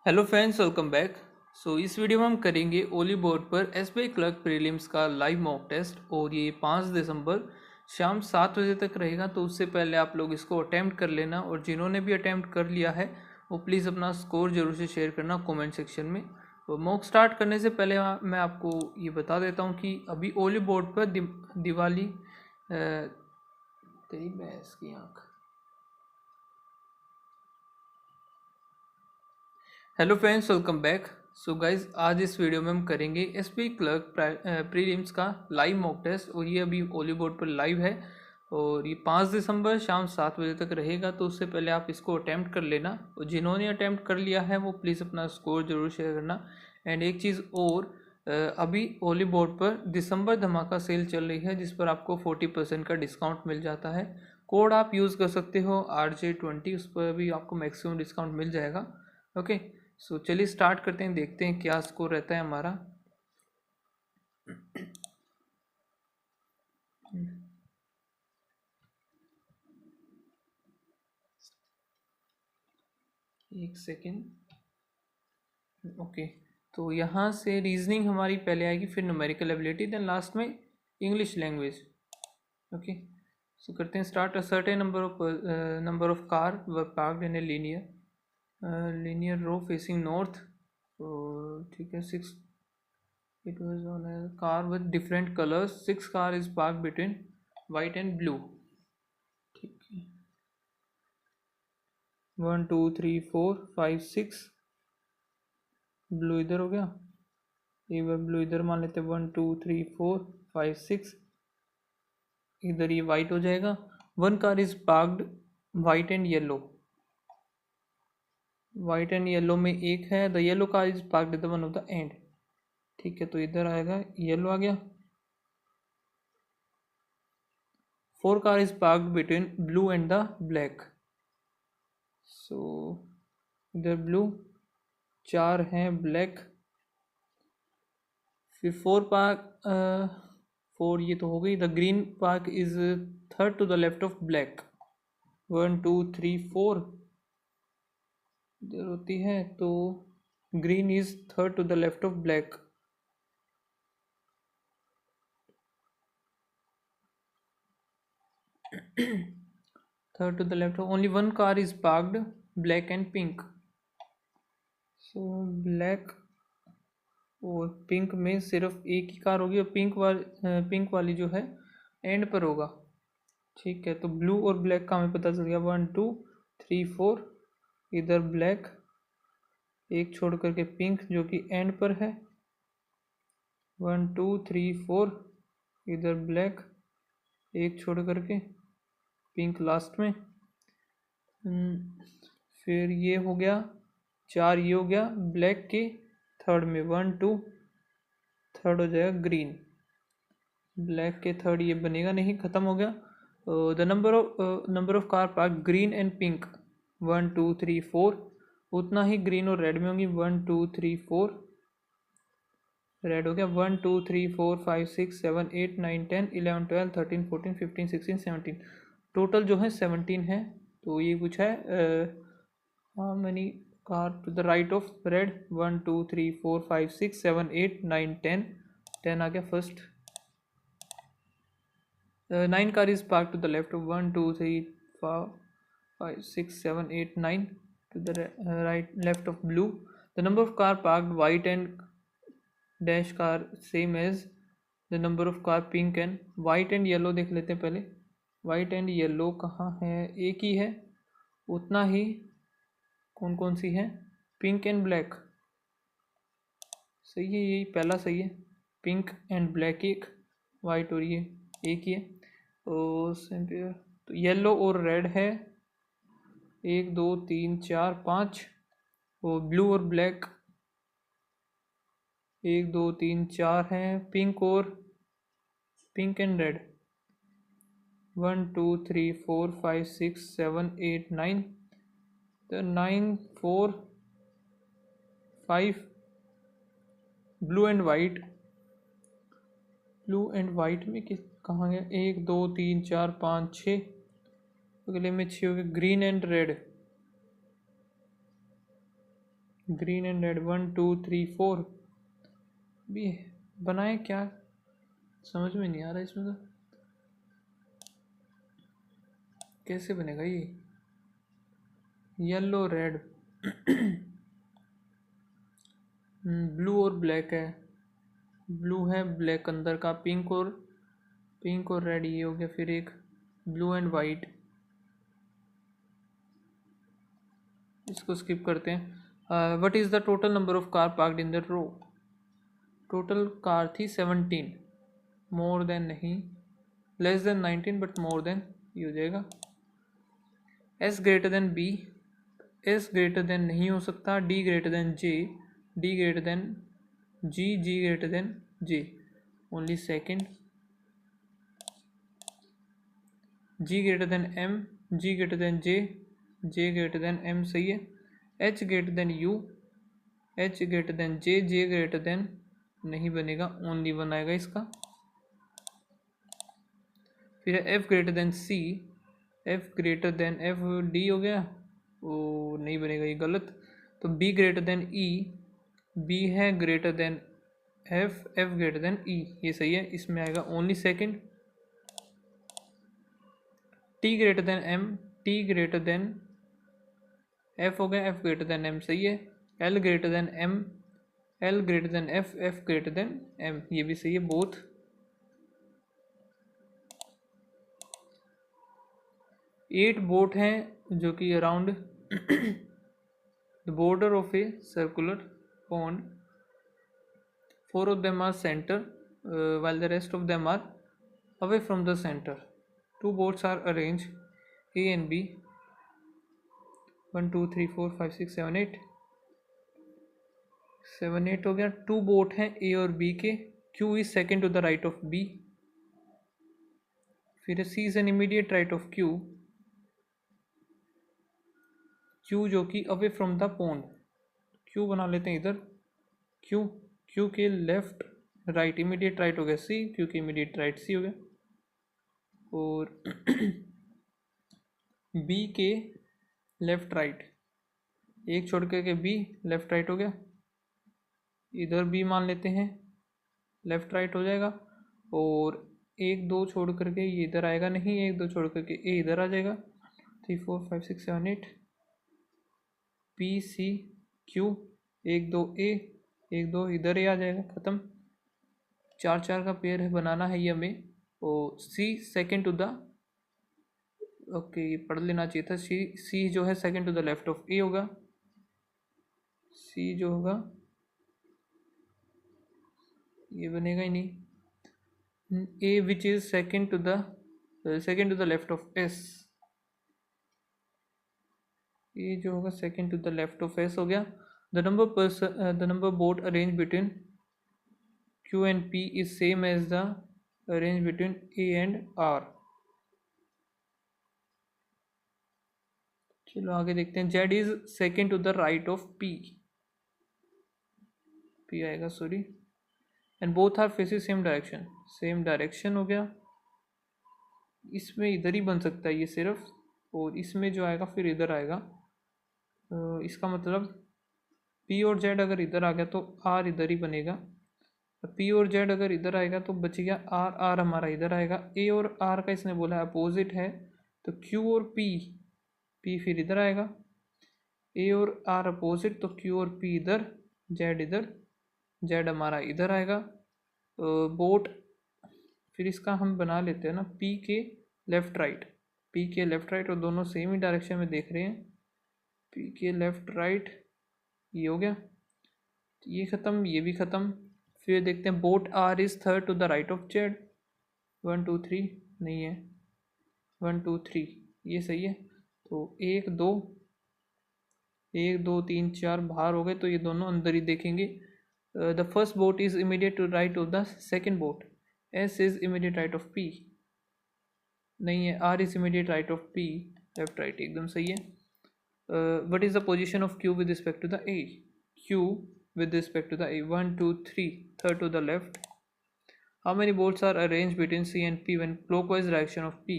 Hello friends, welcome back. इस video में हम करेंगे ओली बोर्ड पर एसबीआई क्लर्क प्रीलिम्स का लाइव मॉक टेस्ट और ये 5 दिसंबर शाम 7 बजे तक रहेगा। तो उससे पहले आप लोग इसको अटैम्प्ट कर लेना और जिन्होंने भी अटैम्प्ट कर लिया है वो प्लीज़ अपना स्कोर जरूर से शेयर करना कमेंट सेक्शन में। और मॉक स्टार्ट करने से पहले मैं आपको ये बता देता हूँ कि अभी ओली बोर्ड पर दिवाली तेरी भैंस की आँख। Hello friends, welcome back. Guys, आज इस वीडियो में हम करेंगे एसबीआई क्लर्क प्रीलिम्स का लाइव मॉक टेस्ट और ये अभी ओली बोर्ड पर लाइव है और ये 5 दिसंबर शाम 7 बजे तक रहेगा। तो उससे पहले आप इसको अटैम्प्ट कर लेना और जिन्होंने अटैम्प्ट कर लिया है वो प्लीज़ अपना स्कोर जरूर शेयर करना। एंड एक चीज़ और, अभी ओली बोर्ड पर दिसंबर धमाका सेल चल रही है जिस पर आपको 40% का डिस्काउंट मिल जाता है। कोड आप यूज़ कर सकते हो RJ20, उस पर भी आपको मैक्सिमम डिस्काउंट मिल जाएगा। ओके, चलिए स्टार्ट करते हैं, देखते हैं क्या स्कोर रहता है हमारा। एक सेकेंड। ओके, तो यहाँ से रीजनिंग हमारी पहले आएगी, फिर न्यूमेरिकल एबिलिटी, देन लास्ट में इंग्लिश लैंग्वेज। ओके, करते हैं start. A certain number of car were parked in a linear row facing north. तो ठीक है, 6 it was on a car with different colors. 6 car is parked between white and blue. ठीक है, 1 2 3 4 5 6। Blue इधर हो गया, एक बार ब्लू इधर मान लेते, 1 2 3 4 5 6। इधर ये वाइट हो जाएगा। 1 car is parked white and yellow. White and yellow में एक है, the yellow car is parked the one of the end. ठीक है, तो इधर आएगा, येलो आ गया। 4 car is parked between blue and the black. So इधर ब्लू, 4 हैं ब्लैक। फिर 4 ये तो हो गई। The green park is third to the left of black. 1 2 3 4 इधर होती है, तो green is third to the left of black. Third to the left of only 1 car is parked black and pink. So black और pink में सिर्फ एक ही car होगी और पिंक वाली जो है एंड पर होगा। ठीक है, तो ब्लू और ब्लैक का हमें पता चल गया। 1 2 3 4 इधर ब्लैक, एक छोड़ करके पिंक जो कि एंड पर है। 1 2 3 4 इधर ब्लैक, एक छोड़ करके पिंक लास्ट में। फिर ये हो गया 4, ये हो गया ब्लैक के थर्ड में। 1 2 थर्ड हो जाएगा ग्रीन। ब्लैक के थर्ड ये बनेगा नहीं, ख़त्म हो गया। The number of car park green and pink 1 2 3 4। उतना ही ग्रीन और रेड में होंगी। 1 2 3 4 रेड हो गया। 1 2 3 4 5 6 7 8 9 10 11 12 13 14 15 16 17, टोटल जो है 17 है। तो ये कुछ है how many car to the right of red. 1 2 3 4 5 6 7 8 9 10, 10 आ गया first. 9 car is parked to the left of 1 2 3 4 5 6 7 8 9 to the right left of blue. The number of car parked white and dash car same as the number of car pink and white and yellow। देख लेते हैं पहले, white and yellow कहाँ है, एक ही है। उतना ही कौन कौन सी है, पिंक एंड ब्लैक। सही है, यही पहला सही है। पिंक एंड ब्लैक एक, वाइट और ये एक ही है। तो येलो और रेड है 1 2 3 4 5, और ब्लू और ब्लैक 1 2 3 4 हैं। पिंक एंड रेड 1 2 3 4 5 6 7 8 9, तो 9 4 5 blue and white. Blue and white में किस कहाँ गया, 1 2 3 4 5 6, अगले में 6 हो गए। Green and red, green and red 1 2 3 4 भी बनाए क्या, समझ में नहीं आ रहा इसमें तो कैसे बनेगा ये। येलो रेड ब्लू और ब्लैक है, ब्लू है ब्लैक अंदर का, पिंक और रेड ये हो गया, फिर एक ब्लू एंड वाइट, इसको स्किप करते हैं। What is the total number of car parked in the row. Total car थी 17, मोर देन नहीं, less than 19 but more than ये हो जाएगा। S greater than B, S greater than नहीं हो सकता, D greater than J, D greater than G, G greater than J, only second, G greater than M, G greater than J, J greater than M सही है। H greater than U, H greater than J, J greater than नहीं बनेगा, only one आएगा इसका। फिर F greater than C, F greater than F, D हो गया, वो नहीं बनेगा ये गलत। तो B greater than E, B है greater than F, F greater than E, ये सही है, इसमें आएगा only second. T greater than M, T greater than F हो गया, एफ ग्रेटर देन एम सही है। L greater than M, L greater than F, F greater than M, ये भी सही है बोथ। एट बोट हैं जो कि around the border of a circular pond, 4 of them are center while the rest of them are away from the center. 2 boats are arranged A and B, 1 2 3 4 5 6 7 8, 7 8 हो गया। 2 boat हैं A और B के, Q is second to the right of B, फिर C is an immediate right of Q, Q जो कि away from the pond, Q बना लेते हैं इधर, Q, Q के लेफ्ट राइट, इमीडिएट राइट हो गया C, Q के इमीडिएट राइट C हो गया, और B के लेफ्ट राइट, एक छोड़ करके B लेफ्ट राइट हो गया, इधर B मान लेते हैं लेफ्ट राइट हो जाएगा, और एक दो छोड़ करके ये इधर आएगा नहीं, एक दो छोड़ करके A इधर आ जाएगा, 3 4 5 6 7 8, P C Q, एक दो A, एक दो इधर ही आ जाएगा, ख़त्म। 4 4 का पेयर है बनाना है ये हमें, और C second to the, okay ये पढ़ लेना चाहिए था, C जो है second to the left of A होगा, C जो होगा ये बनेगा ही नहीं, A which is second to the left of S, ये जो होगा second to the left of S हो गया। The number boat arrange between Q and P is same as the arrange between A and R। चलो आगे देखते हैं। Z is second to the right of P, P आएगा sorry, and both are faces same direction, same direction हो गया, इसमें इधर ही बन सकता है ये सिर्फ, और इसमें जो आएगा फिर इधर आएगा, इसका मतलब P और Z अगर इधर आ गया तो R इधर ही बनेगा, P और Z अगर इधर आएगा तो बच गया R, R हमारा इधर आएगा, A और R का इसने बोला अपोजिट है, तो Q और P फिर इधर आएगा, A और R अपोजिट, तो Q और P इधर, Z इधर, Z हमारा इधर आएगा। बोट फिर इसका हम बना लेते हैं ना, P के लेफ़्ट राइट, P के लेफ़्ट राइट, और दोनों सेम ही डायरेक्शन में देख रहे हैं, P के लेफ़्ट राइट ये हो गया, ये ख़त्म, ये भी ख़त्म। फिर देखते हैं boat R is third to the right of Z, 1 2 3 नहीं है, 1 2 3 ये सही है, तो 1 2 1 2 3 4 बाहर हो गए, तो ये दोनों अंदर ही देखेंगे। The first boat is immediate to right of the second boat, S is immediate right of P नहीं है, R is immediate right of P, left right एकदम सही है। What is the position of Q with respect to the A, Q with respect to the A, 1 2 3 third to the left. How many bolts are arranged between C and P when clockwise direction of P,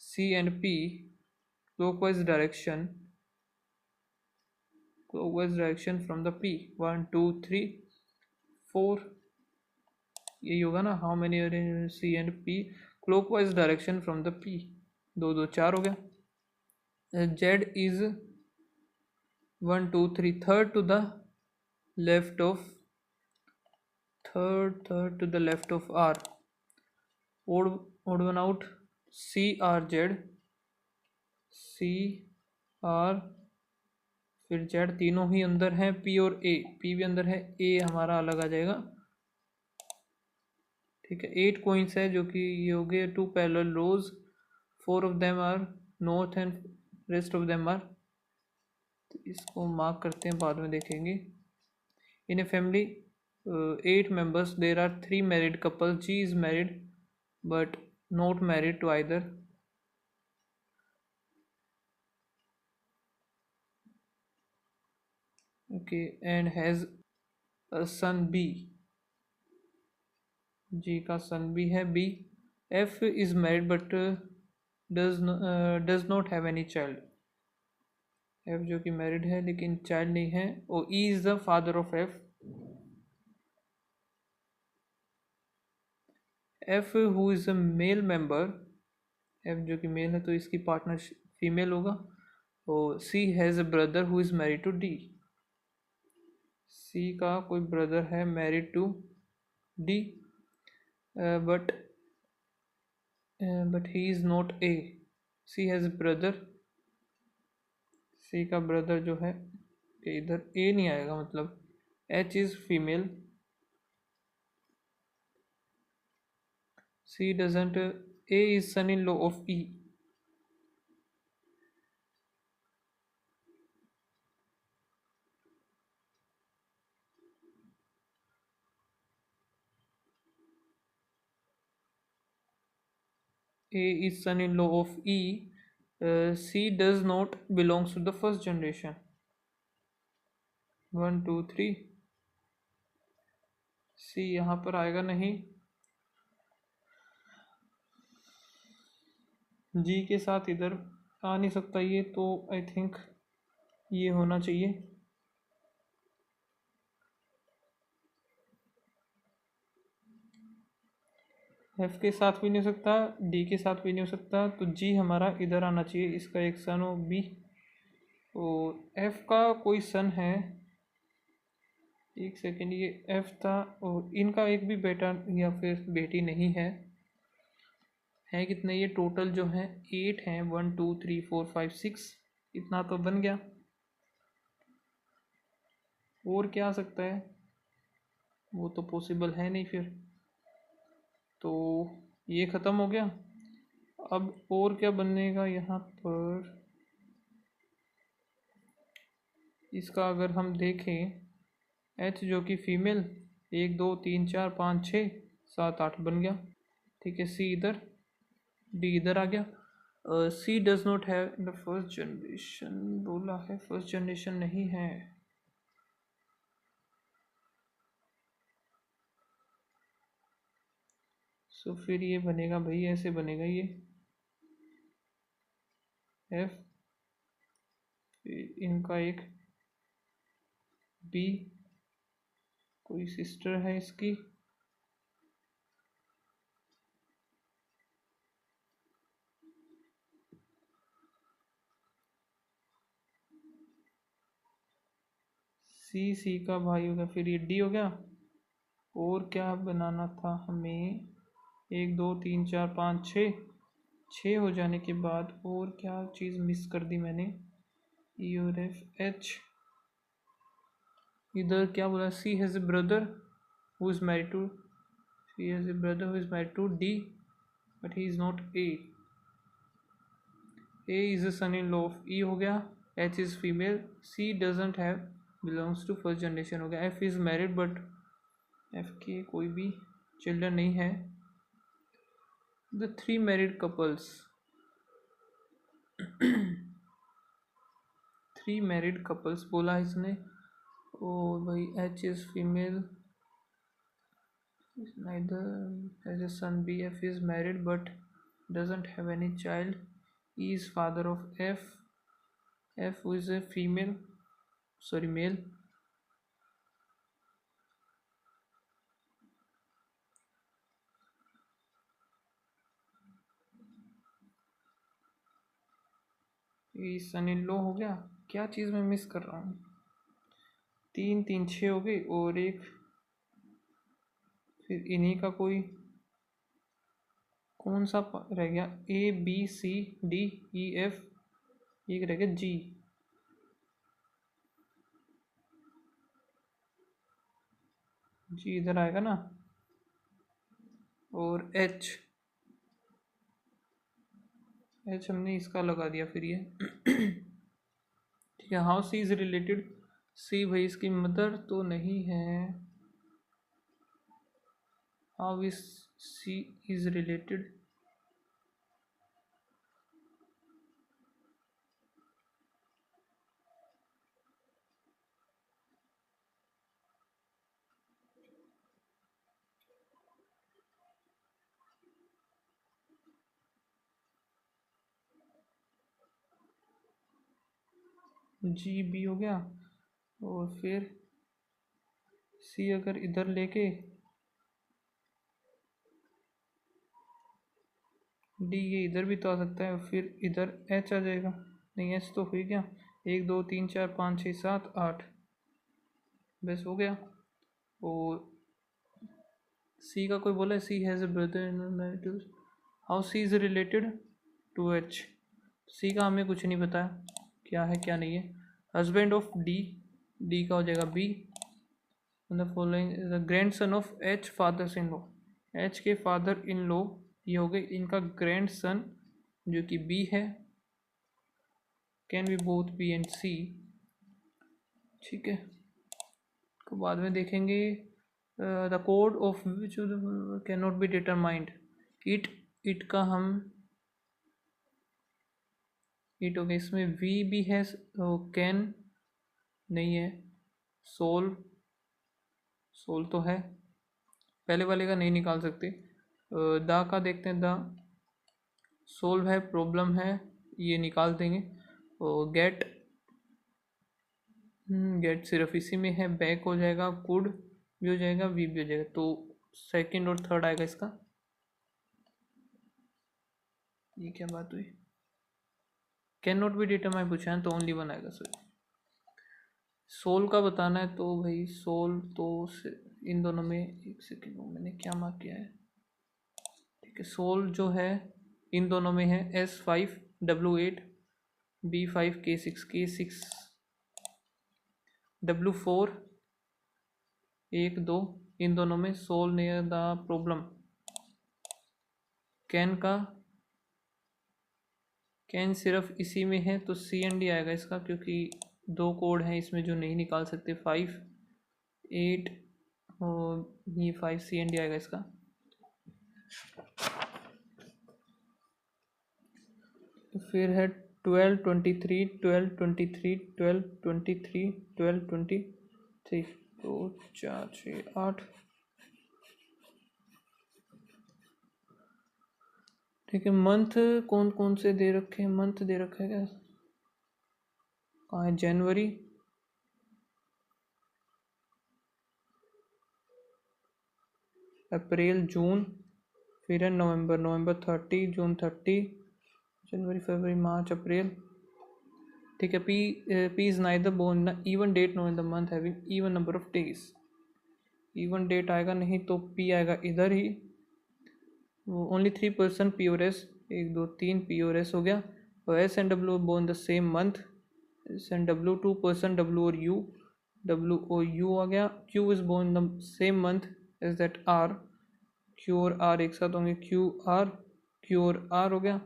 C and P clockwise direction clockwise direction from the P. 1 2 3 4, यही होगा ना. How many are in C and P clockwise direction from the P. 2 2 4 हो गया. Z is 1 2 3 third to the left of third to the left of R. odd one out. C R Z C R फिर Z तीनों ही अंदर हैं. P और A, P भी अंदर है, A हमारा अलग आ जाएगा. ठीक है. 8 कोइंस है जो कि ये हो गए 2 parallel rows. 4 of them are north and rest of them are. तो इसको मार्क करते हैं, बाद में देखेंगे. In a family 8 members there are 3 married couples. G is married but not married to either. Okay, and has a son B. G का son भी है B. F is married but does not have any child. F जो कि married है लेकिन child नहीं है. और E is the father of F. F who is a male member, F जो कि मेल है तो इसकी पार्टनर फीमेल होगा. और C has a brother who is married to D. C का कोई ब्रदर है married to D, but he is not A. C has a brother. C का ब्रदर जो है इधर A नहीं आएगा, मतलब H is female. C doesn't. A is son-in-law of E. A is son-in-law of E. C does not belongs to the first generation. 1 2 3. C यहाँ पर आएगा नहीं. G के साथ इधर आ नहीं सकता ये, तो आई थिंक ये होना चाहिए. F के साथ भी नहीं हो सकता, D के साथ भी नहीं हो सकता, तो G हमारा इधर आना चाहिए. इसका एक सन हो B. और F का कोई सन है, एक सेकेंड, ये F था और इनका एक भी बेटा या फिर बेटी नहीं है. है कितने ये टोटल जो है 8 हैं. 1 2 3 4 5 6, इतना तो बन गया. और क्या आ सकता है, वो तो पॉसिबल है नहीं फिर. तो ये ख़त्म हो गया. अब और क्या बनेगा यहाँ पर, इसका अगर हम देखें H जो कि फीमेल, 1 2 3 4 5 6 7 8 बन गया. ठीक है. C इधर, D इधर आ गया. C does not have in the first generation बोला है, फर्स्ट जनरेशन नहीं है. सो फिर ये बनेगा भाई, ऐसे बनेगा ये F, इनका एक B, कोई सिस्टर है इसकी. C का भाई हो गया. फिर ये D हो गया. और क्या बनाना था हमें, 1 2 3 4 5 6, 6 हो जाने के बाद और क्या चीज़ मिस कर दी मैंने. E और F H. इधर क्या बोला, C has a brother who is married to, C has a brother who is married to D, but he is not A. A is a son in law of E हो गया. H is female. C doesn't have belongs to first generation हो गया. F is married but F के कोई भी children नहीं है. The 3 married couples, 3 married couples बोला है इसने. और भाई H is female, neither has a son. B. F is married but doesn't have any child. E is father of F. F is a female. Sorry male. ये son in law हो गया। क्या चीज़ मैं मिस कर रहा हूँ? 3 3 6 हो गई और एक फिर इन्हीं का कोई कौन सा रह गया? A B C D E F, एक रह गया जी। जी इधर आएगा ना, और एच, एच हमने इसका लगा दिया फिर ये। ठीक है। How C is related, C भाई इसकी मदर तो नहीं है। How is C is related, G B हो गया, और फिर सी अगर इधर लेके डी, ये इधर भी तो आ सकता है, फिर इधर एच आ जाएगा। नहीं एच तो हुई गया, 1 2 3 4 5 6 7 8, बस हो गया। और सी का कोई बोला, C has a brother in marital, how C is related to H. C का हमें कुछ नहीं पता क्या है क्या नहीं है। हस्बैंड ऑफ डी, डी का हो जाएगा B. The following the grandson of H fathers in law, H के फादर इन लॉ ये हो गए इनका ग्रैंड सन जो कि बी है। Can be both B and C. ठीक है, तो बाद में देखेंगे। The code of which can not be determined, it, it का हम इट हो गया, इसमें वी भी है, कैन नहीं है, सोल, सोल तो है, पहले वाले का नहीं निकाल सकते। दा का देखते हैं, दा सोल्व है, प्रॉब्लम है, ये निकाल देंगे। और गेट, गेट सिर्फ इसी में है, बैक हो जाएगा, कुड भी हो जाएगा, वी भी हो जाएगा, तो सेकंड और थर्ड आएगा इसका। ये क्या बात हुई? कैन नॉट बी डिटरमाइन पूछा है तो ओनली वन आएगा सर। सोल का बताना है तो भाई सोल तो इन दोनों में, एक सेकेंड मैंने क्या मार्क किया है। ठीक है, सोल जो है इन दोनों में है, S5W8 B5 K6 W4 1 2, इन दोनों में solve near the problem. Can का, कैन सिर्फ इसी में है तो सी एंड डी आएगा इसका, क्योंकि 2 कोड हैं इसमें जो नहीं निकाल सकते, 5 8 और ये 5 सी एंड डी आएगा इसका। तो फिर है 12 23 12 23 12 23 12 23, 2 4 6 8। ठीक है, मंथ कौन कौन से दे रखे हैं? मंथ दे रखा है क्या? कहाँ है? जनवरी, अप्रैल, जून, फिर है नवंबर, नवंबर 30, जून 30, जनवरी फरवरी मार्च अप्रैल। ठीक है, P is neither born even date nor in the month having even number of days. Even date आएगा नहीं तो पी आएगा इधर ही। ओनली 3% पी और एस, 1 2 3 पी और एस हो गया। और S and W born the same month, S and W 2% W और यू, डब्ल्यू और यू आ गया। Q is born the same month as that are, Q और आर एक साथ होंगे, क्यू और आर हो गया।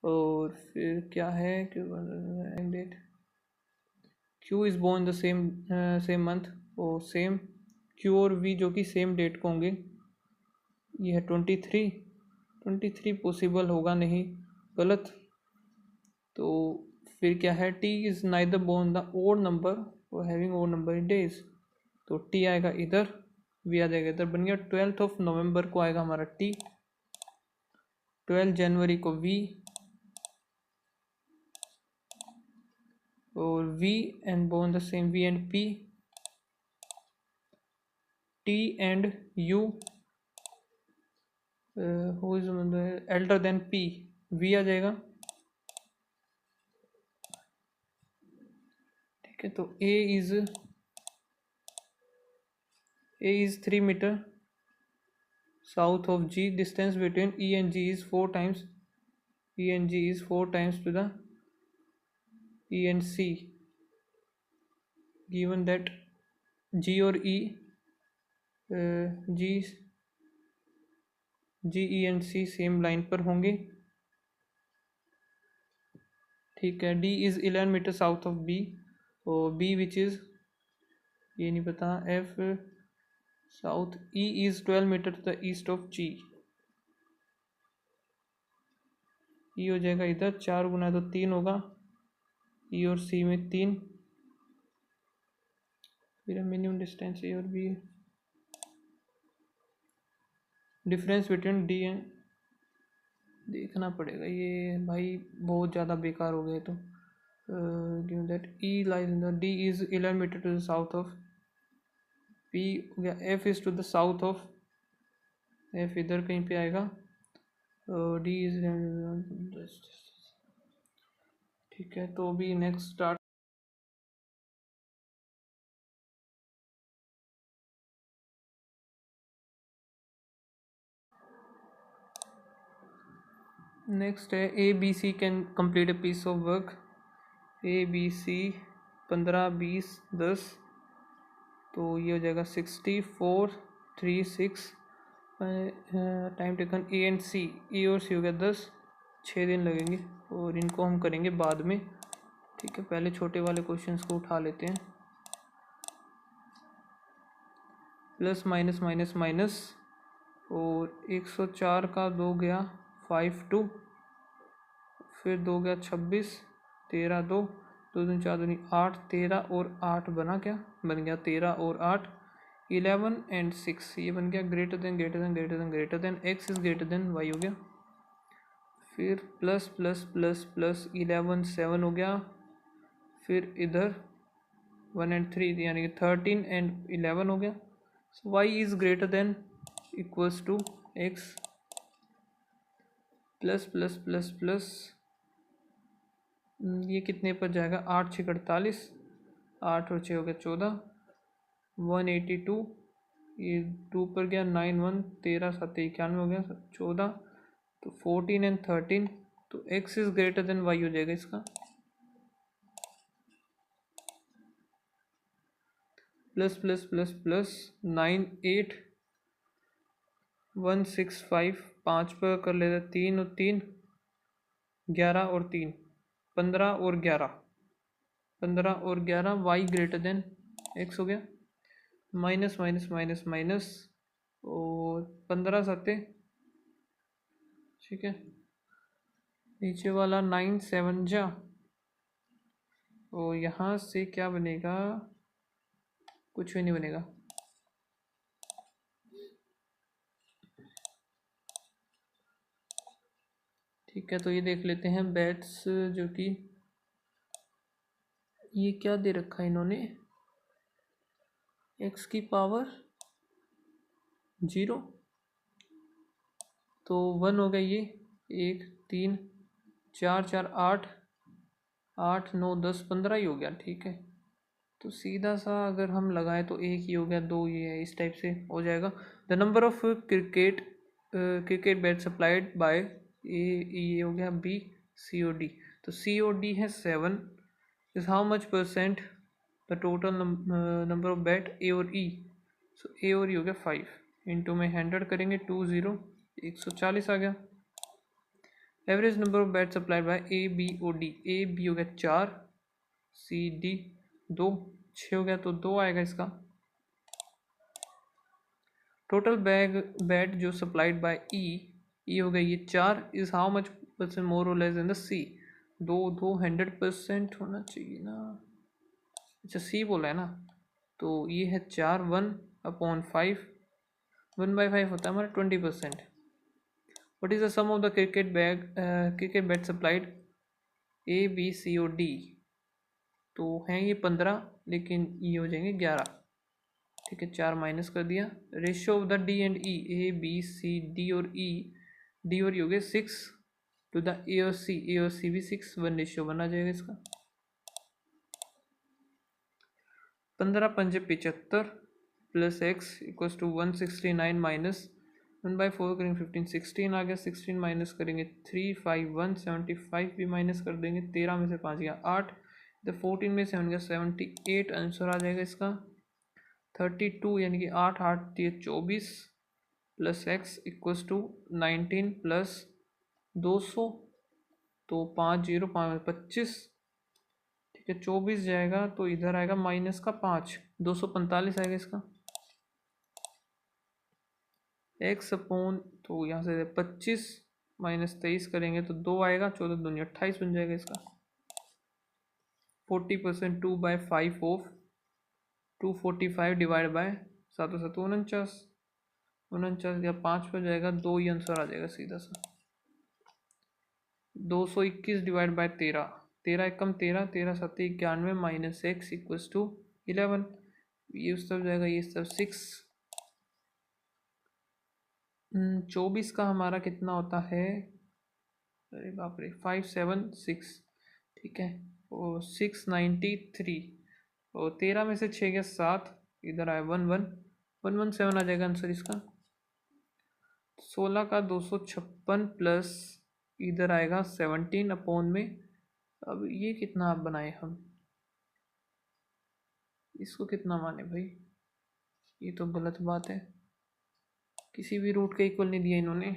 और फिर क्या है, date, Q is born the same month और सेम, क्यू और वी जो कि सेम डेट को होंगे। ये है 23 पॉसिबल होगा नहीं, गलत। तो फिर क्या है, T is neither born the odd number और having odd number in days, तो टी आएगा इधर, वी आ जाएगा इधर, बन गया 12 नवंबर को आएगा हमारा टी, 12 जनवरी को वी, और V and both the same, V and P, T and U who is elder than P, V आ जाएगा। ठीक है, तो A is 3 meter south of G, distance between E and G is 4 times, E and G is 4 times to the E and C, given that G और E G E and C same line पर होंगे। ठीक है, D is 11 metre south of B, और B which is, ये नहीं पता, F south, E is 12 metre to the east of G, E हो जाएगा इधर, 4 गुना तो 3 होगा, E और C में 3, फिर मिनिमम डिस्टेंस ए और B, difference between D and, देखना पड़ेगा ये भाई, बहुत ज़्यादा बेकार हो गए। तो give that E lies in the, D is 11 metre to the south of P हो गया, F is to the south of, F इधर कहीं पे आएगा, D इज़, ठीक है। तो अभी नेक्स्ट स्टार्ट, नेक्स्ट है A B C can complete a piece of work, A B C 15 20 10, तो ये हो जाएगा 60 4 3 6, टाइम टेकन ए एंड सी, ए और सी हो गया 10, 6 दिन लगेंगे, और इनको हम करेंगे बाद में। ठीक है, पहले छोटे वाले क्वेश्चंस को उठा लेते हैं। प्लस माइनस माइनस माइनस, और 104 का 2 गया 5 2, फिर 2 गया 26, 13 2, 2 दूनी 4 दूनी 8, 13 और 8 बना, क्या बन गया 13 और 8, 11 एंड 6, ये बन गया greater than greater than greater than greater than X is greater than Y हो गया। फिर प्लस प्लस प्लस प्लस 11 7 हो गया, फिर इधर 1 एंड 3 यानी कि 13 एंड 11 हो गया। So Y is greater than equals to X, plus plus plus plus, ये कितने पर जाएगा, 8 6 48, 8 और 6 हो गया 14, 182, ये 2 पर गया 9 1, 13 7 91 हो गया 14, तो 14 एंड 13, तो x is greater then y हो जाएगा इसका। प्लस प्लस प्लस प्लस 9 8 1 6 5, 5 पर कर लेते 3 और 3 11 और 3 15 और 11, 15 और 11 y ग्रेटर देन x हो गया। माइनस माइनस माइनस माइनस, और 15 7, ठीक है, नीचे वाला 9 7 जा, और यहाँ से क्या बनेगा, कुछ भी नहीं बनेगा। ठीक है, तो ये देख लेते हैं बैट्स, जो कि ये क्या दे रखा है इन्होंने, x की पावर 0, तो 1 हो गया ये, 1 3 4 4 8 8 9 10 15 ही हो गया। ठीक है, तो सीधा सा अगर हम लगाएं तो 1 ही हो गया, 2 ये है, इस टाइप से हो जाएगा। The number of cricket bat supplied bye ये हो गया बी, सी ओ डी, तो सी ओ डी है 7, is how much percent the total number of bat A और ई, सो ए और ई हो गया 5, इंटू में 100 करेंगे 2 0 140 आ गया। Average number of bat supplied by A B O D, A B हो गया 4, सी डी 2, 6 हो गया, तो 2 आएगा इसका। टोटल बैट जो सप्लाइड बाय ई हो गया ये 4, is how much percent more और लेस देन द सी, 2 2 100% होना चाहिए ना, अच्छा सी बोला है ना, तो ये है 4 1/5, 1/5 होता है हमारा 20%। What is the sum of the cricket bat supplied A B C O D तो हैं ये 15, लेकिन ये हो जाएंगे 11। ठीक है, 4 माइनस कर दिया। Ratio of the D and E, A B C D और ई, डी और ई हो गए 6 टू द ए और सी भी 6, 1:1 आ जाएगा इसका। 15 पंजे 75 plus X equals to 169 minus 1/4 करेंगे 15, 16 आ गया। 16 माइनस करेंगे 3 5 1 75 भी माइनस कर देंगे। 13 में से 5 गया 8, तो 14 में 7 गया 78, आंसर आ जाएगा इसका 32, यानी कि 8 8 दिए 24 plus X equals to 19 plus 200, तो 5 0 5 25। ठीक है, 24 जाएगा तो इधर आएगा माइनस का 5, 245 आएगा इसका। एक्स अपॉन, तो यहाँ से 25 माइनस 23 करेंगे तो 2 आएगा, 14 दूनी 28 बन जाएगा इसका। 40% 2/5 ऑफ 245 डिवाइड बाय 7 7 49, 49 या 5 पर जाएगा, 2 ही आंसर आ जाएगा सीधा सा। 221 divide by 13, 13 Ekam 13, 13 7 91 minus x equals to 11। ये उस तरफ जाएगा, ये सब 6। 24 का हमारा कितना होता है, अरे बाप रे 576। ठीक है, और 693, और 13 में से 6 गया 7, इधर आया 117 आ जाएगा आंसर इसका। 16 का 256 प्लस इधर आएगा 17 अपॉन में, अब ये कितना आप बनाए हम, इसको कितना माने भाई, ये तो गलत बात है। किसी भी रूट का इक्वल नहीं दिया इन्होंने।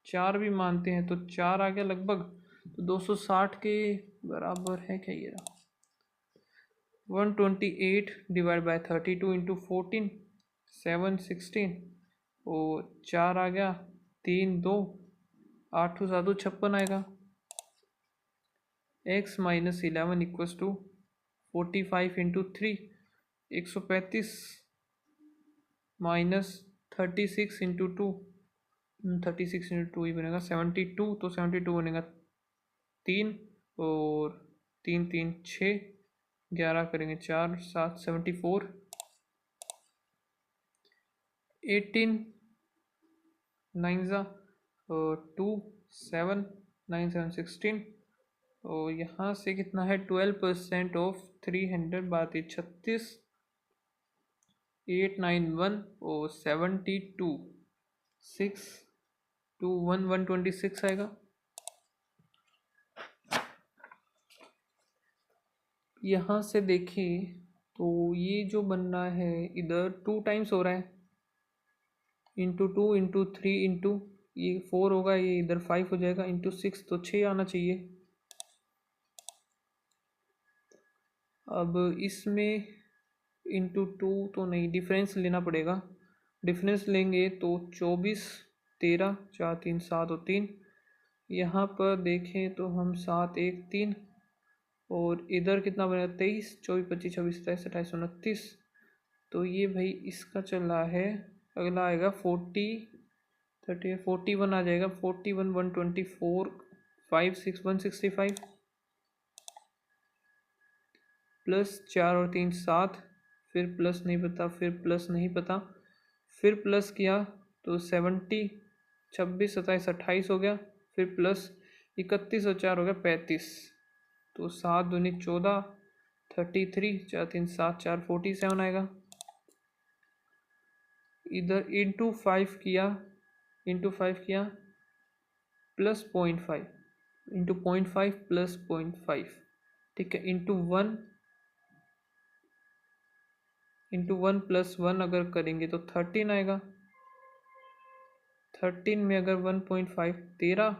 4 भी मानते हैं तो 4 आ गया लगभग, तो 260 के बराबर है क्या ये रहा। 128 डिवाइड बाय 32 इंटू 14, 716, और 4 आ गया 3 2, 8 7 56 आएगा। x minus 11 equals to 45 into 3, 135 minus 36 into 2, 36 into 2 ही बनेगा 72, तो 72 बनेगा 3, और 3 3 6, 11 करेंगे 4 7 74, 18 9 2 7 9 7 16, और यहाँ से कितना है 12% ऑफ 300 बाती 36, 891 और 72, 6 2 1 126 आएगा। यहाँ से देखिए तो ये जो बन रहा है इधर 2 टाइम्स हो रहा है, इंटू 2 इंटू 3 इंटू ये 4 होगा, ये इधर 5 हो जाएगा, इंटू 6 तो 6 आना चाहिए। अब इसमें इंटू 2 तो नहीं, डिफरेंस लेना पड़ेगा। डिफरेंस लेंगे तो 24 13 4 3 7 और 3, यहाँ पर देखें तो हम 7 1 3, और इधर कितना बनेगा 23 24 25 26 27 28 29, तो ये भाई इसका चल रहा है। अगला आएगा 40 30 41 आ जाएगा, 41 124 5 6 165, प्लस 4 और 3 7, फिर प्लस नहीं पता, फिर प्लस नहीं पता, फिर प्लस किया तो 70 26 27 28 हो गया, फिर प्लस 31 और 4 हो गया 35, तो 7 दूनी 14 33 4 3 7 4 47 आएगा। इधर इंटू 5 किया प्लस 0.5 इंटू 0.5 प्लस 0.5, ठीक है, इंटू 1 प्लस 1 अगर करेंगे तो 13 आएगा। 13 में अगर 1.5 13,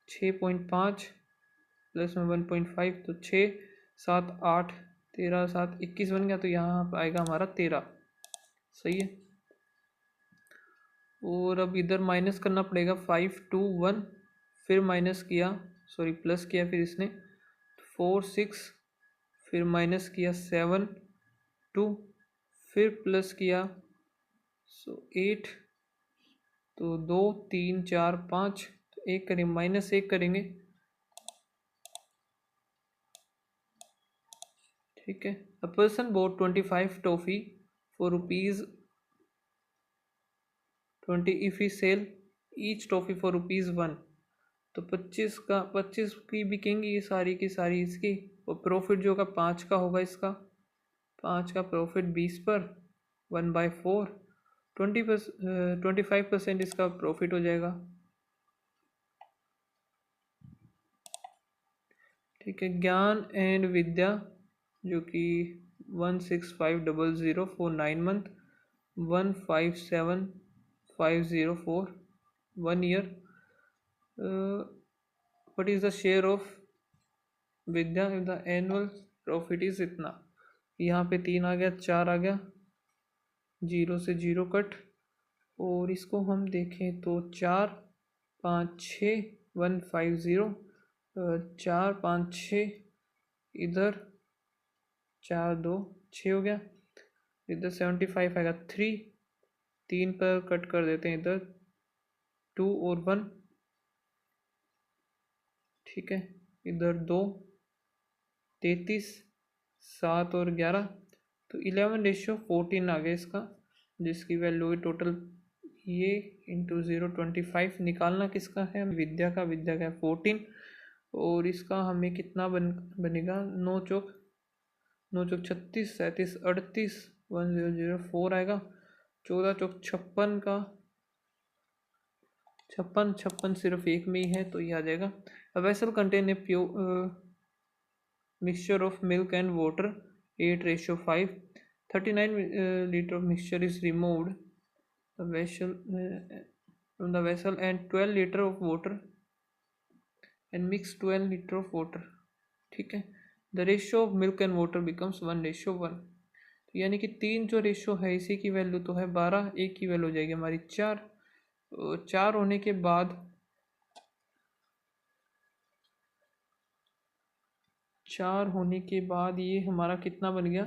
6.5 प्लस में 1.5 तो 6 7 8 13 7 21 बन गया, तो यहाँ आएगा हमारा 13, सही है। और अब इधर माइनस करना पड़ेगा 5 2 1, फिर माइनस किया सॉरी प्लस किया, फिर इसने 4 6, फिर माइनस किया 7 2, फिर प्लस किया 8, तो 2 3 4 5, तो 1 करेंगे माइनस 1 करेंगे, ठीक है। A person bought 25 toffee for ₹20 if he sell each toffee for ₹1। तो 25 की बिकेंगी ये सारी की सारी इसकी, और प्रॉफिट जो का 5 का होगा इसका, 5 का प्रॉफिट 20 पर 1/4, 25% इसका प्रॉफिट हो जाएगा। ठीक है। ज्ञान एंड विद्या जो कि 16500 for 9 month, 157,504 1 year. What is the share of Vidya if the annual profit is इतना। यहाँ पे 3 आ गया, 4 आ गया, 0 से 0 कट, और इसको हम देखें तो 4 5 6 150, 4 5 6, इधर 4 2 6 हो गया, इधर 75 आएगा, 3 पर कट कर देते हैं, इधर 2 और 1, ठीक है, इधर 2 33, 7 और 11, तो 11:14 आ गया इसका, जिसकी वैल्यू है टोटल ये इंटू 0.25। निकालना किसका है? विद्या का है 14, और इसका हमें कितना बनेगा? 9 चौक 36, 37, 38, 1004 आएगा। 14 चौक 56 का, 56 सिर्फ एक में ही है, तो ये आ जाएगा। A vessel contain a pure mixture of milk and water 8:5, 39 liter of mixture is removed the vessel from the vessel, and 12 liter of water, and mix 12 liter of water, ठीक है। the ratio of milk and water becomes 1:1, तो यानी कि 3 जो ratio है इसी की value तो है 12, एक की वैल्यू हो जाएगी हमारी 4, 4 होने के बाद 4 होने के बाद ये हमारा कितना बन गया?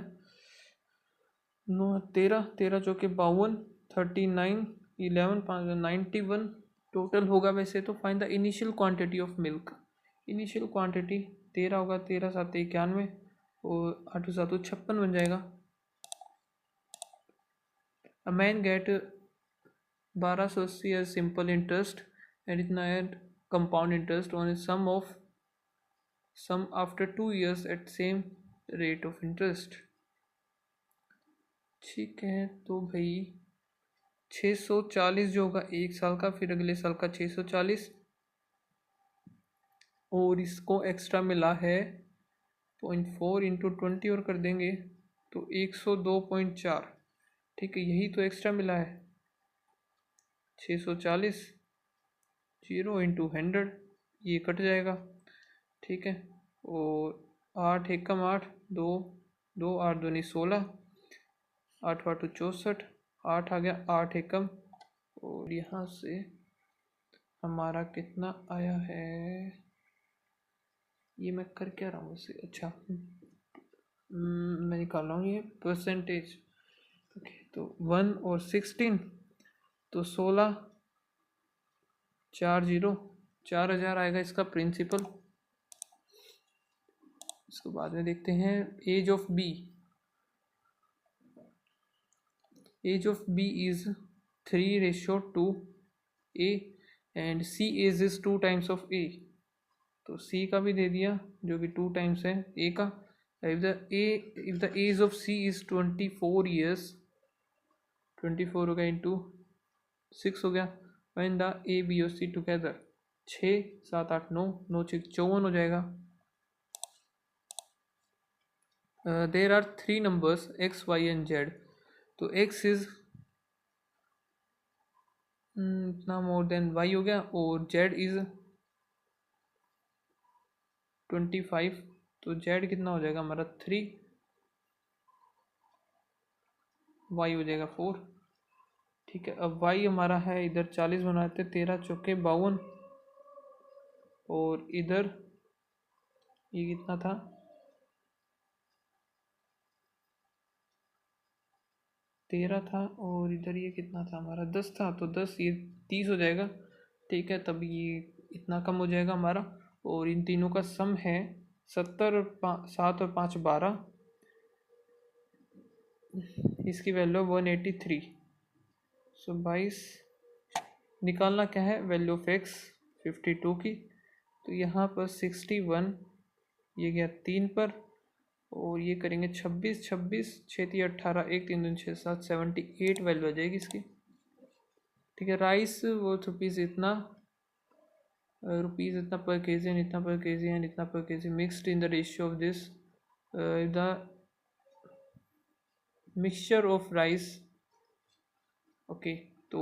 9 13, 13 चौके 52, 39, 11 5 91 टोटल होगा वैसे तो। Find the initial quantity of milk. Initial quantity 13 होगा, 13 7 91, और 8 7 56 बन जाएगा। A man get 1280 as simple interest and इतना as compound interest on sum after 2 years at same rate of interest. ठीक है, तो भाई 640 जो होगा 1 साल का, फिर अगले साल का 640, और इसको एक्स्ट्रा मिला है 0.4 इंटू 20 और कर देंगे तो 102.4। ठीक है, यही तो एक्स्ट्रा मिला है। 640 0 इंटू 100, ये कट जाएगा, ठीक है। और 8 एकम 8, 2 2 8 दूनी 16, 8 8 64, 8 आ गया, 8 एकम, और यहाँ से हमारा कितना आया है, ये मैं कर क्या रहा हूँ इसे? अच्छा, मैं निकाल रहा हूँ ये परसेंटेज। ओके, तो 1 और 16, तो 16 4 0, 4000 आएगा इसका प्रिंसिपल। इसको बाद में देखते हैं। Age of B, age of B is 3:2 and C age is 2 times of A, तो सी का भी दे दिया जो कि 2 टाइम्स है ए का। If the age of C is 24 years, 24 हो गया इंटू 6 हो गया, व्हेन द ए बी और सी टुगेदर, 6 7 8 9, 9 6 54 हो जाएगा। There are 3 numbers x y and z, तो x इज इतना मोर देन y हो गया, और z इज 25, तो z कितना हो जाएगा हमारा 3, y हो जाएगा 4। ठीक है, अब y हमारा है इधर 40 बनाते, 13 चौके 52, और इधर ये कितना था, 13 था, और इधर ये कितना था हमारा 10 था, तो 10 ये 30 हो जाएगा। ठीक है, तब ये इतना कम हो जाएगा हमारा, और इन तीनों का सम है 70 और 7 और 5 12, इसकी वैल्यू 183। सो 22 निकालना क्या है, वैल्यू ऑफ एक्स 52 की। तो यहाँ पर 61 ये गया 3 पर, और ये करेंगे 26 26 6 3 18 1 3 2 6 7 78 वैल्यू आ जाएगी इसकी। ठीक है, राइस वो रुपीज़ इतना पर के जी एंड इतना पर के जी एंड इतना पर K G mixed in the ratio of this the mixture of rice. Okay, तो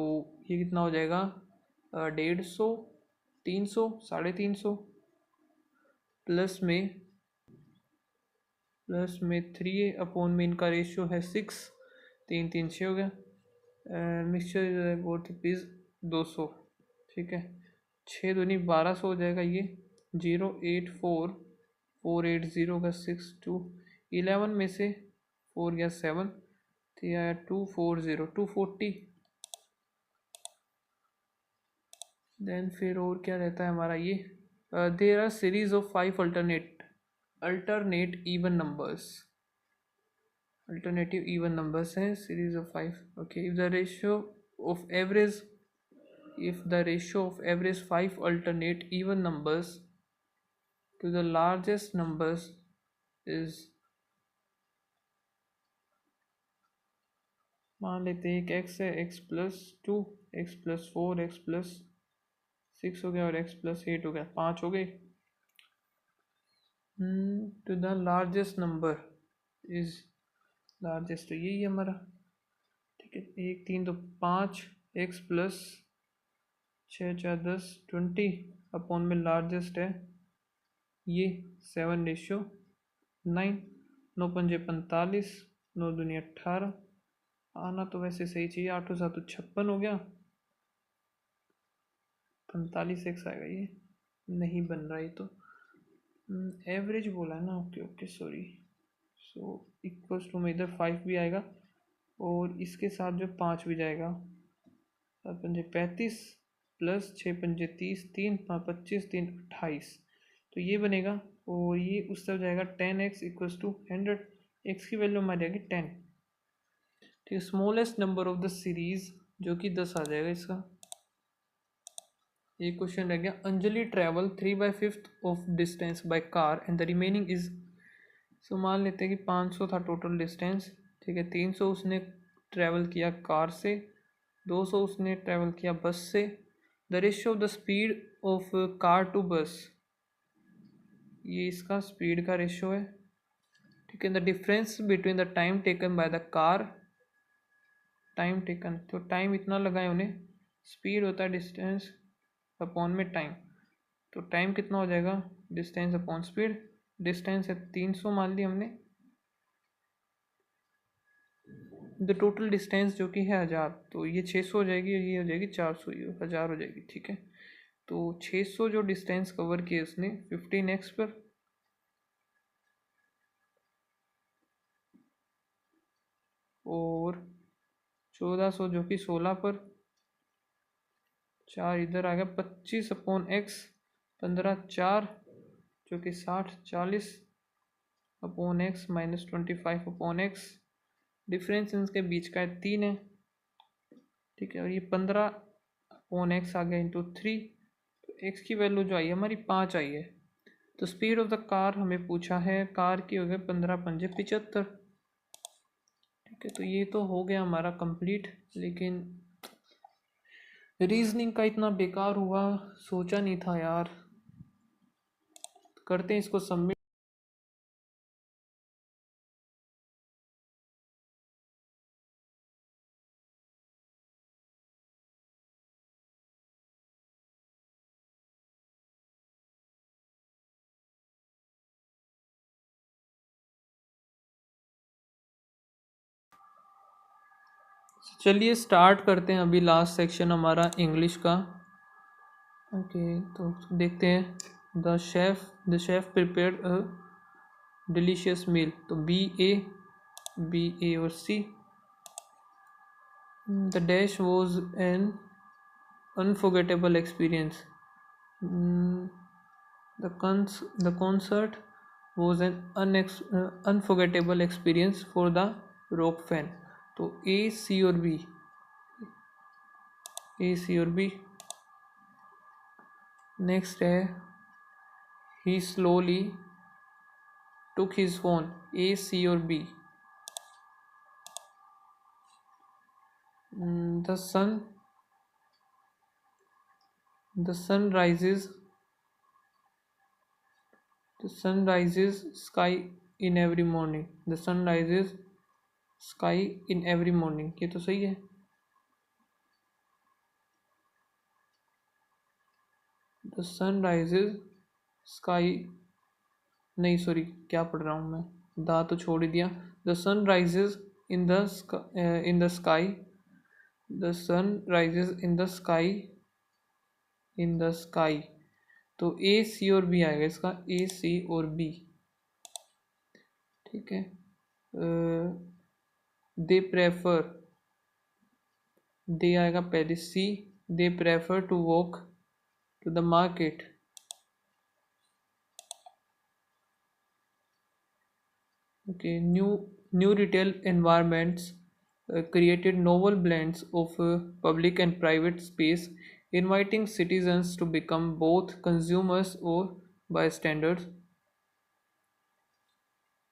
ये कितना हो जाएगा 150 300 350 प्लस में 3 अपॉन में इनका रेशियो है 6, 3 3 6 हो गया। मिक्सचर बहुत रुपीज़ 200। ठीक है, 6 दूनी 1200 हो जाएगा ये। 084 480 का 62 11 में से 4 गया 7, तो यह आया 240 240। देन फिर और क्या रहता है हमारा ये, there are series of 5 alternate even numbers. Alternative even numbers हैं series of 5। Okay, if the ratio of average 5 alternate even numbers to the largest numbers is, मान लेते हैं एक x है, x+2 x+4 x+6 हो गया और x+8 हो गया, 5 हो गए। To the largest number is, largest तो यही है हमारा। ठीक है, 1 3 तो 5 x+6 4 10 20 अपॉन में लार्जेस्ट है ये 7:9। 9 पंजे 45, 9 दूनी 18। आना तो वैसे सही चाहिए, 8 7 56 हो गया, 45 एक्स आएगा, ये नहीं बन रहा। ये तो एवरेज बोला है ना। Okay okay sorry. So equals to में इधर 5 भी आएगा और इसके साथ जो 5 भी जाएगा। 7 पंजे 35 प्लस 6 पंजे 30, 3 5 25 3 28, तो ये बनेगा। और ये उस तरफ जाएगा 10x इक्वल्स टू 100। एक्स की वैल्यू हमारी आएगी 10। ठीक है, smallest number of the series जो कि 10 आ जाएगा इसका। ये क्वेश्चन रह गया, Anjali travel 3/5 of distance by car and the remaining is. So मान लेते हैं कि 500 था टोटल डिस्टेंस। ठीक है, 300 उसने ट्रैवल किया कार से, 200 उसने ट्रैवल किया बस से। The ratio of the speed of car to bus, ये इसका स्पीड का रेशियो है। ठीक है, the difference between the time taken by the car, time taken तो टाइम इतना लगा है उन्हें, स्पीड होता है डिस्टेंस अपॉन में टाइम, तो टाइम कितना हो जाएगा डिस्टेंस अपॉन स्पीड। डिस्टेंस है 300 मान ली हमने, द टोटल डिस्टेंस जो कि है 1000, तो ये 600 हो जाएगी और ये हो जाएगी 400, ये 1000 हो जाएगी। ठीक है, तो 600 जो डिस्टेंस कवर किया उसने 15x पर, और 1400 जो कि 16 पर, 4 इधर आ गया 25 अपॉन एक्स, 15 4 जो कि 60 40 upon x minus 25 upon x. Difference इनके बीच का है 3 है। ठीक है, और ये 15 अपॉन एक्स आ गया इंटू 3, तो एक्स की वैल्यू जो आई है हमारी 5 आई है। तो स्पीड ऑफ द कार हमें पूछा है, कार की हो गया 15 पंजे 75। ठीक है, तो ये तो हो गया हमारा कंप्लीट, लेकिन रीजनिंग का इतना बेकार हुआ, सोचा नहीं था यार। करते हैं इसको सबमिट। चलिए स्टार्ट करते हैं, अभी लास्ट सेक्शन हमारा इंग्लिश का। ओके, तो देखते हैं। The chef prepared a delicious meal, तो बी ए और C. The dash was an unforgettable experience, the concert was an unforgettable experience for the rock fan. तो ए, सी और B, ए, C और B. Next है he slowly took his phone, A, C और B. The sun, the sun rises, the sun rises sky in every morning, the sun rises sky in every morning, ये तो सही है। The sun rises sky, नहीं sorry, क्या पढ़ रहा हूँ मैं, दा तो छोड़ ही दिया। The sun rises in the sky, the sun rises in the sky, in the sky. तो ए, सी और बी आएगा इसका, ए, सी और बी। ठीक है। दे प्रेफर, दे आएगा पहले, C, they prefer to walk to the market. Okay, new retail environments created novel blends of public and private space, inviting citizens to become both consumers or bystanders.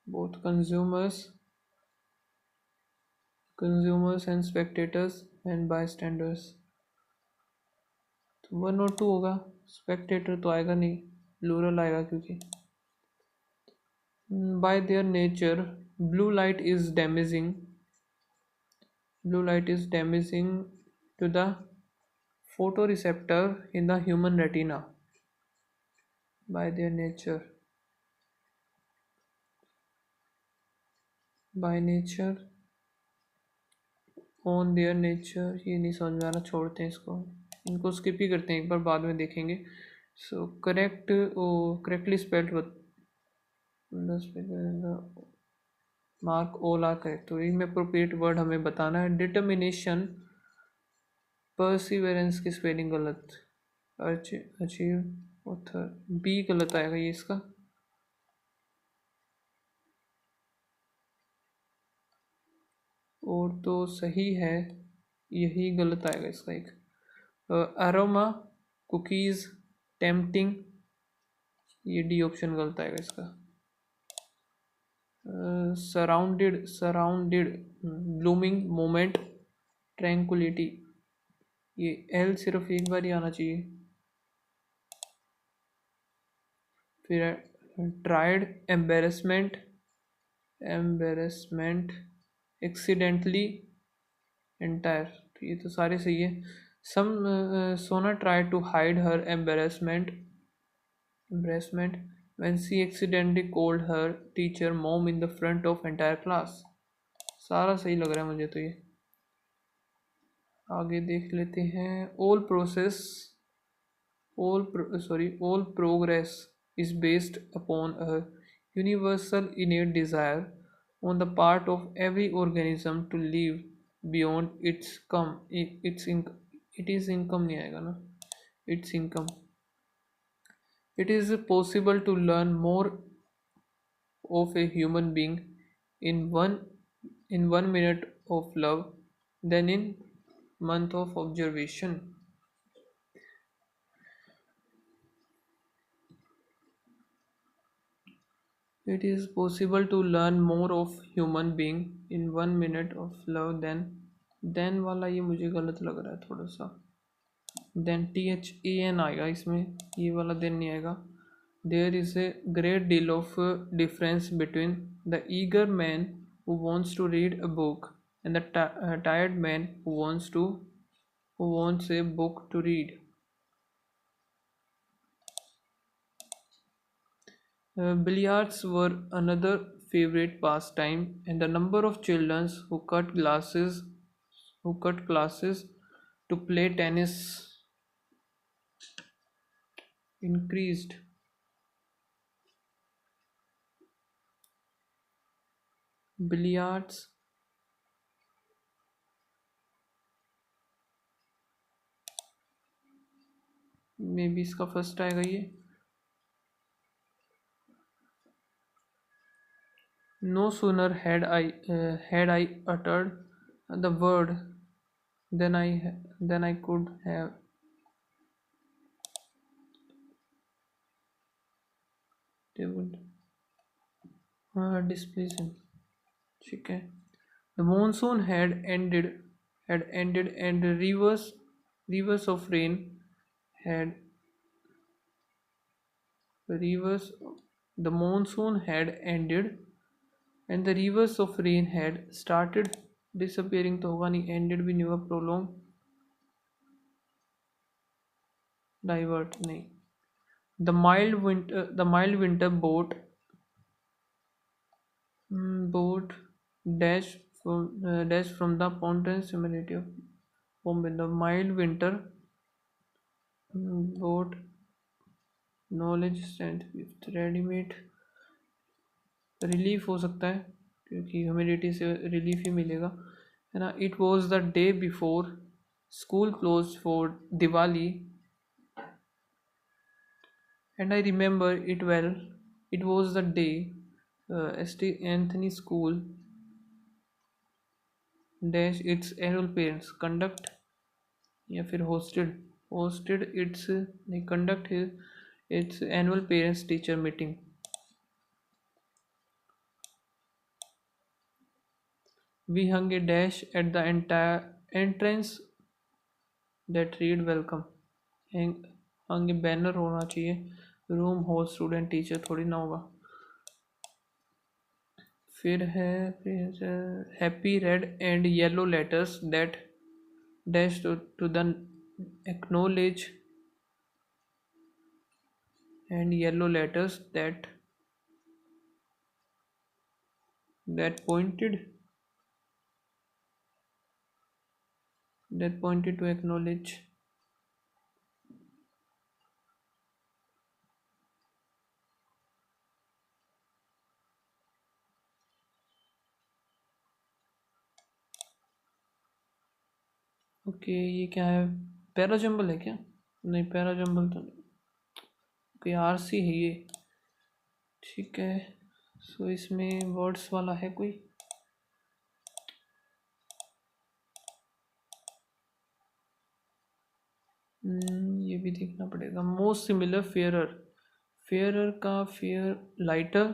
Both consumers and spectators and bystanders. तो 1 और 2 होगा, Spectator तो आएगा नहीं, plural आएगा क्योंकि by their nature blue light is damaging, blue light is damaging to the photoreceptor in the human retina. By their nature, by nature, on their nature, ये नहीं समझ में आ रहा, छोड़ते हैं इसको, इनको स्किप ही करते हैं, एक बार बाद में देखेंगे। So correct, correctly spelled mark all are correct. तो इनमें अप्रोप्रिएट वर्ड हमें बताना है। डिटर्मिनेशन, परसिवेरेंस की स्पेलिंग गलत, अचीव ऑथर, बी गलत आएगा ये इसका। और तो सही है, यही गलत आएगा इसका एक। अरोमा, कुकीज़, टेम्पटिंग, ये डी ऑप्शन गलत आएगा इसका। Surrounded, surrounded, blooming, moment, tranquillity, ये एल सिर्फ एक बार ही आना चाहिए। फिर tried, embarrassment, embarrassment, accidentally, entire, तो ये तो सारे सही है। सम सोना try to hide her embarrassment, embarrassment when she accidentally called her teacher mom in the front of entire class। सारा सही लग रहा है मुझे तो ये। आगे देख लेते हैं। all process, all progress is based upon a universal innate desire on the part of every organism to live beyond it is income नहीं आएगा ना, its income। It is possible to learn more of a human being in one minute of love than in month of observation। It is possible to learn more of human being in 1 minute of love than वाला ये मुझे गलत लग रहा है थोड़ा सा। then THAN आएगा इसमें, ये वाला then नहीं आएगा। There is a great deal of difference between the eager man who wants to read a book and the tired man who wants a book to read। Billiards were another favorite pastime, and the number of children who cut classes to play tennis increased। Billiards, may be इसका first आएगा ये। No sooner had I uttered the word than I could have tabled displeasing. ठीक है. The monsoon had ended, and the rivers of rain had rivers. The monsoon had ended, and the rivers of rain had started disappearing. तो होगा नहीं, ended भी नहीं होगा, prolong, divert नहीं. The mild winter boat dash from the mountains humidity of Bombay. The mild winter boat knowledge strength with ready-made relief हो सकता है, क्योंकि ह्यूमिडिटी से रिलीफ ही मिलेगा, है ना. It was the day before school close for Diwali, and I remember it well. It was the day ST. Anthony school dash it's annual parents conduct, या फिर होस्टेड इट्स नहीं, conduct it's annual parents teacher meeting. We hung a dash at the entire entrance that read welcome. Hung banner होना चाहिए. Room host student teacher थोड़ी ना होगा. फिर है happy red and yellow letters that dash to the acknowledge and yellow letters that pointed to acknowledge. Okay, ये क्या है, पैराजम्बल है क्या? नहीं, पैराजम्बल तो नहीं. ओके, आरसी है ये. ठीक है. सो इसमें वर्ड्स वाला है कोई? ये भी देखना पड़ेगा. मोस्ट सिमिलर फेयरर का fair, lighter,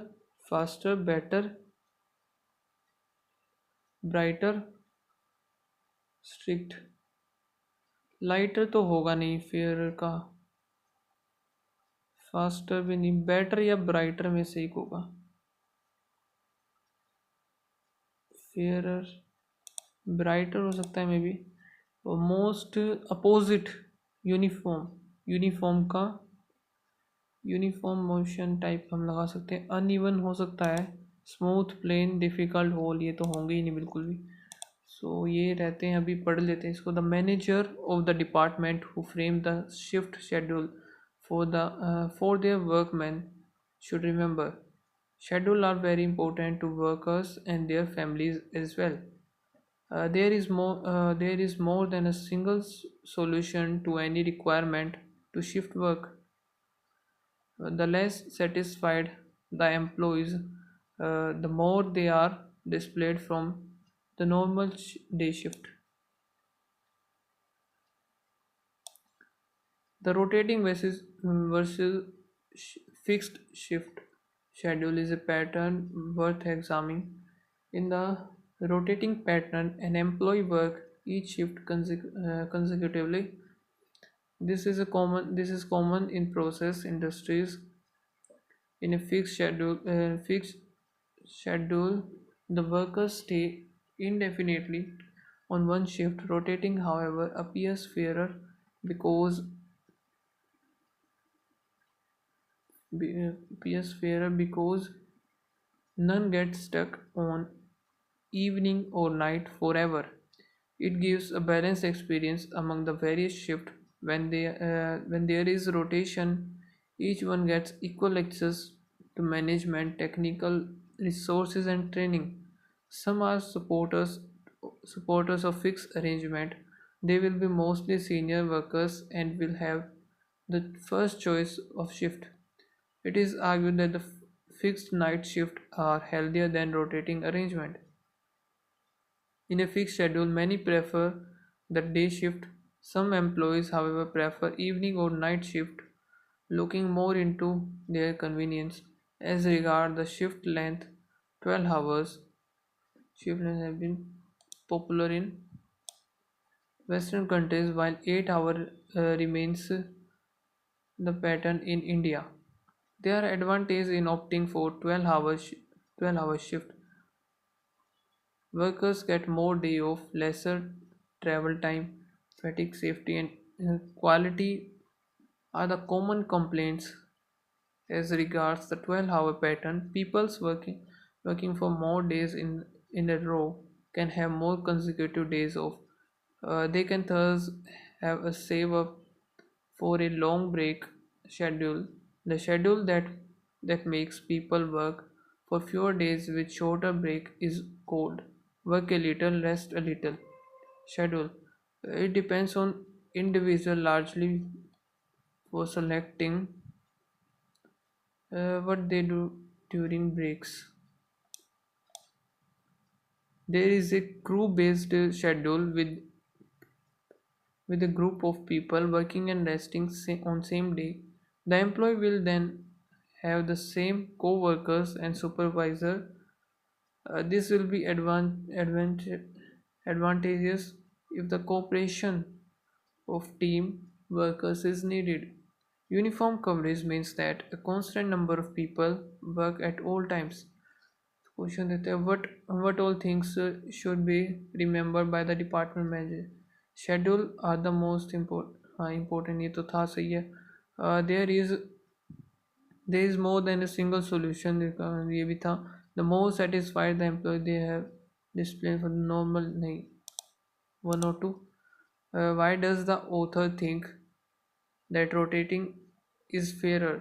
faster, better, brighter, strict. Lighter तो होगा नहीं फेयरर का, फास्टर भी नहीं, बेटर या ब्राइटर में से एक होगा. फेयरर, ब्राइटर हो सकता है मे बी. और मोस्ट अपोजिट, यूनिफॉर्म का यूनिफॉर्म मोशन टाइप हम लगा सकते हैं. अनइवन हो सकता है. स्मूथ, प्लेन, डिफ़िकल्ट, होल, ये तो होंगे ही नहीं बिल्कुल भी. सो ये रहते हैं, अभी पढ़ लेते हैं इसको. The manager of the department who frame the shift schedule for their workmen should remember, schedule are very important to workers and their families as well. There is more than a single solution to any requirement to shift work. The less satisfied the employees, the more they are displayed from the normal day shift. The rotating versus fixed shift schedule is a pattern worth examining. In the rotating pattern, an employee works each shift consecutively. This is common in process industries. In a fixed schedule, the workers stay indefinitely on one shift. Rotating, however, because appears fairer because none gets stuck on evening or night forever. It gives a balanced experience among the various shifts. When there is rotation, each one gets equal access to management, technical resources, and training. Some are supporters of fixed arrangement. They will be mostly senior workers and will have the first choice of shift. It is argued that the fixed night shift are healthier than rotating arrangement. In a fixed schedule, many prefer the day shift. Some employees, however, prefer evening or night shift, looking more into their convenience. As regard the shift length, 12 hours shift length have been popular in Western countries, while 8 hour remains the pattern in India. There are advantages in opting for 12 hour shift. Workers get more day off, lesser travel time, fatigue, safety, and quality are the common complaints. As regards the 12-hour pattern, people's working for more days in a row can have more consecutive days off. They can thus have a save up for a long break schedule. The schedule that makes people work for fewer days with shorter break is called work a little, rest a little schedule. It depends on individual largely for selecting what they do during breaks. There is a crew-based schedule with a group of people working and resting on same day. The employee will then have the same co-workers and supervisor. This will be advantageous if the cooperation of team workers is needed. Uniform coverage means that a constant number of people work at all times. Question देते हैं what all things should be remembered by the department manager. Schedule are the most important. हाँ important ये तो था सही है. There is more than a single solution. ये भी था. The more satisfied the employee they have displayed for normal नहीं 1 or 2. Why does the author think that rotating is fairer?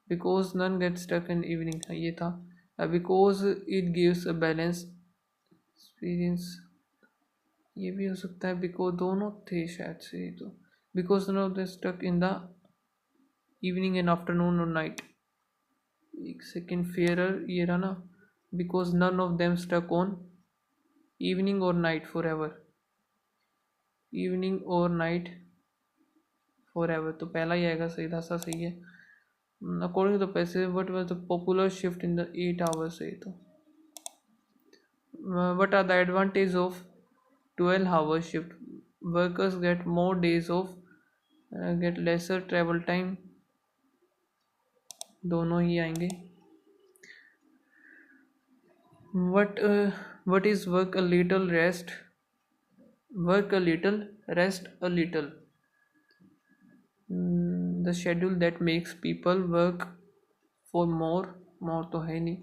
Because none get stuck in evening. ये था. Because it gives a balance experience. ये भी हो सकता है because दोनों थे शायद से तो because no they stuck in the evening and afternoon और नाइट. एक सेकेंड फेयरर ये रहा ना because none of them stuck on evening और नाइट फॉर एवर. इवनिंग और नाइट फॉर एवर तो पहला ही आएगा सही था. सही है. According to the passage what was the popular shift in the 8 hours सही तो what are the advantages of 12-hour shift? Workers get more days off, get lesser travel time. दोनों ही आएंगे. What is work a little, rest? Work a little, rest a little. The schedule that makes people work for more तो है नहीं.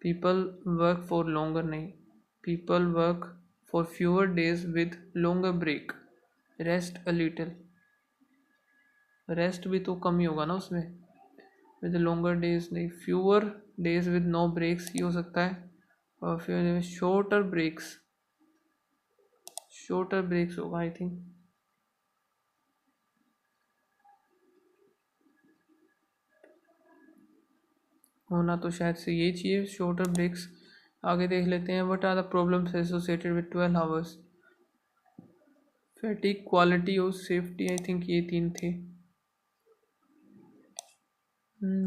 People work for longer नहीं. People work for fewer days with longer break. Rest a little. Rest भी तो कम ही होगा ना उसमें. With longer days नहीं. Fewer days with no breaks ही हो सकता है. और फिर shorter breaks होगा आई थिंक. होना तो शायद से यही चाहिए शॉर्टर ब्रेक्स. आगे देख लेते हैं. What are the problems associated with 12 hours? Fatigue, quality और सेफ्टी. आई थिंक ये 3 थे.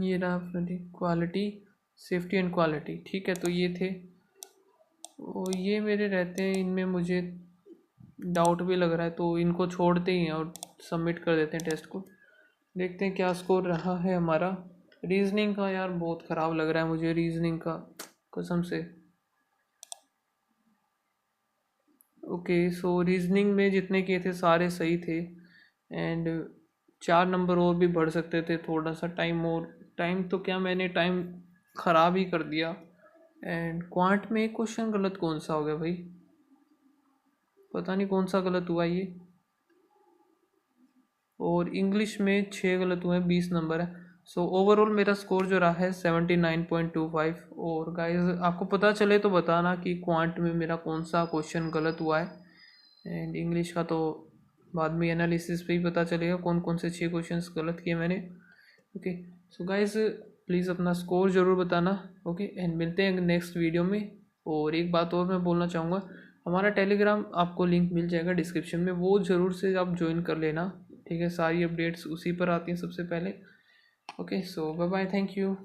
ये रहा fatigue, quality, safety and quality. ठीक है तो ये थे. और ये मेरे रहते हैं. इनमें मुझे डाउट भी लग रहा है तो इनको छोड़ते ही हैं और सबमिट कर देते हैं टेस्ट को. देखते हैं क्या स्कोर रहा है हमारा. रीजनिंग का यार बहुत ख़राब लग रहा है मुझे. रीजनिंग का कसम से. ओके सो रीजनिंग में जितने किए थे सारे सही थे. एंड 4 नंबर और भी बढ़ सकते थे. थोड़ा सा टाइम तो क्या मैंने टाइम ख़राब ही कर दिया. एंड क्वांट में एक क्वेश्चन गलत कौन सा हो गया भाई. पता नहीं कौन सा गलत हुआ ये. और इंग्लिश में 6 गलत हुए हैं. 20 नंबर है. सो ओवरऑल मेरा स्कोर जो रहा है 79.25. और गाइस आपको पता चले तो बताना कि क्वांट में मेरा कौन सा क्वेश्चन गलत हुआ है. एंड इंग्लिश का तो बाद में एनालिसिस पे ही पता चलेगा कौन कौन से 6 क्वेश्चंस गलत किए मैंने. ओके सो गाइस प्लीज़ अपना स्कोर ज़रूर बताना। ओके, एंड मिलते हैं नेक्स्ट वीडियो में। और एक बात और मैं बोलना चाहूँगा, हमारा टेलीग्राम आपको लिंक मिल जाएगा डिस्क्रिप्शन में, वो ज़रूर से आप ज्वाइन कर लेना। ठीक है, सारी अपडेट्स उसी पर आती हैं सबसे पहले। Okay, so bye bye, thank you.